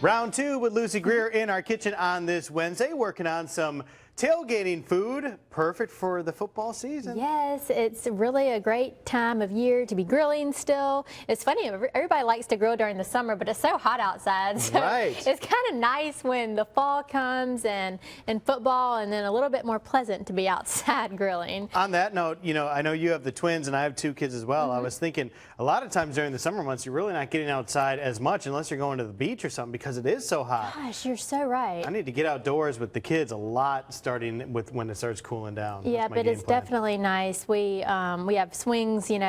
Round two with Lucy Greer in our kitchen on this Wednesday, working on some tailgating food, perfect for the football season. Yes, it's really a great time of year to be grilling still. It's funny, everybody likes to grill during the summer, but it's so hot outside. So Right. it's kind of nice when the fall comes and football, and then a little bit more pleasant to be outside grilling. On that note, I know you have the twins and I have two kids as well. I was thinking a lot of times during the summer months, you're really not getting outside as much unless you're going to the beach or something because it is so hot. Gosh, you're so right. I need to get outdoors with the kids a lot starting with when it starts cooling down. Yeah, but it's definitely nice. We have swings, in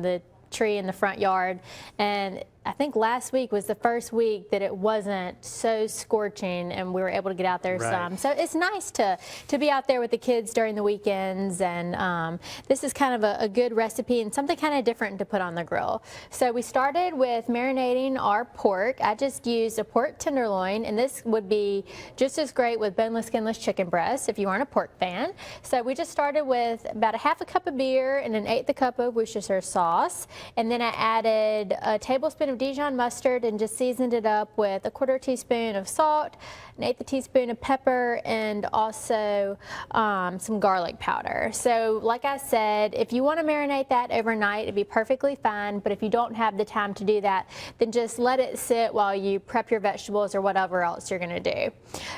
the tree in the front yard, and I think last week was the first week that it wasn't so scorching and we were able to get out there some. So it's nice to be out there with the kids during the weekends, and this is kind of a good recipe and something kind of different to put on the grill. So we started with marinating our pork. I just used a pork tenderloin, and this would be just as great with boneless, skinless chicken breasts if you aren't a pork fan. So we just started with about a half a cup of beer and an 1/8 cup of Worcestershire sauce, and then I added a tablespoon of Dijon mustard and just seasoned it up with a 1/4 teaspoon of salt, an 1/8 teaspoon of pepper, and also some garlic powder. So like I said, if you want to marinate that overnight, it'd be perfectly fine, but if you don't have the time to do that, then just let it sit while you prep your vegetables or whatever else you're going to do.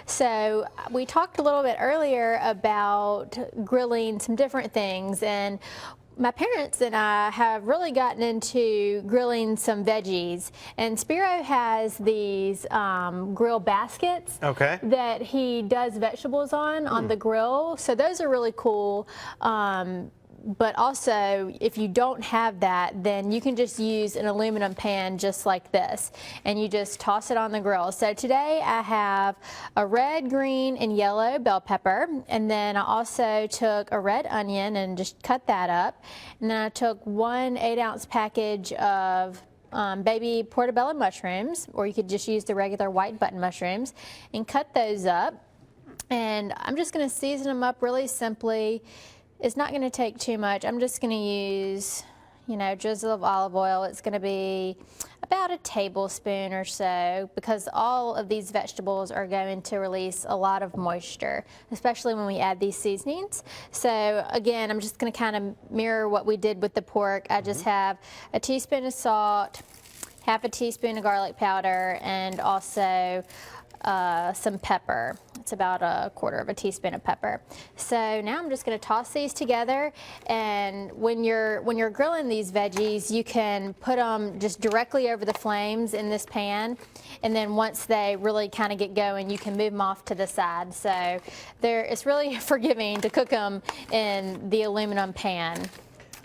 So we talked a little bit earlier about grilling some different things, and my parents and I have really gotten into grilling some veggies, and Spiro has these grill baskets that he does vegetables on the grill. So those are really cool. But also, if you don't have that, then you can just use an aluminum pan just like this, and you just toss it on the grill. So today I have a red, green, and yellow bell pepper, and then I also took a red onion and just cut that up, and then I took one 8-ounce package of baby portobello mushrooms, or you could just use the regular white button mushrooms, and cut those up. And I'm just going to season them up really simply. It's not going to take too much. I'm just going to use, drizzle of olive oil. It's going to be about a tablespoon or so, because all of these vegetables are going to release a lot of moisture, especially when we add these seasonings. So again, I'm just going to kind of mirror what we did with the pork. I just have a teaspoon of salt, half a teaspoon of garlic powder, and also some pepper. It's about a 1/4 teaspoon of pepper. So now I'm just going to toss these together, and when you're grilling these veggies, you can put them just directly over the flames in this pan, and then once they really kind of get going, you can move them off to the side. So it's really forgiving to cook them in the aluminum pan.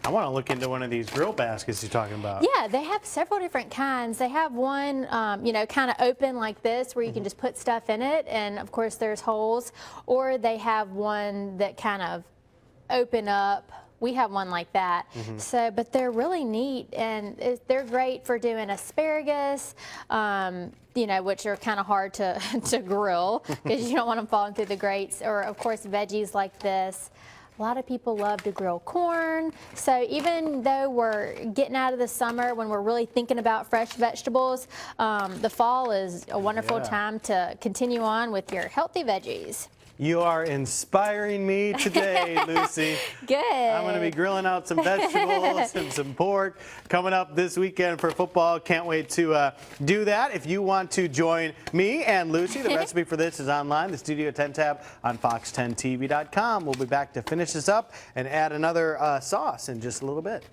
I want to look into one of these grill baskets you're talking about. Yeah, they have several different kinds. They have one, kind of open like this, where you can just put stuff in it, and of course there's holes. Or they have one that kind of open up. We have one like that. So, but they're really neat, and they're great for doing asparagus, which are kind of hard to grill because you don't want them falling through the grates. Or of course veggies like this. A lot of people love to grill corn. So even though we're getting out of the summer when we're really thinking about fresh vegetables, the fall is a wonderful time to continue on with your healthy veggies. You are inspiring me today, Lucy. Good. I'm going to be grilling out some vegetables and some pork coming up this weekend for football. Can't wait to do that. If you want to join me and Lucy, the recipe for this is online, the Studio 10 tab on fox10tv.com. We'll be back to finish this up and add another sauce in just a little bit.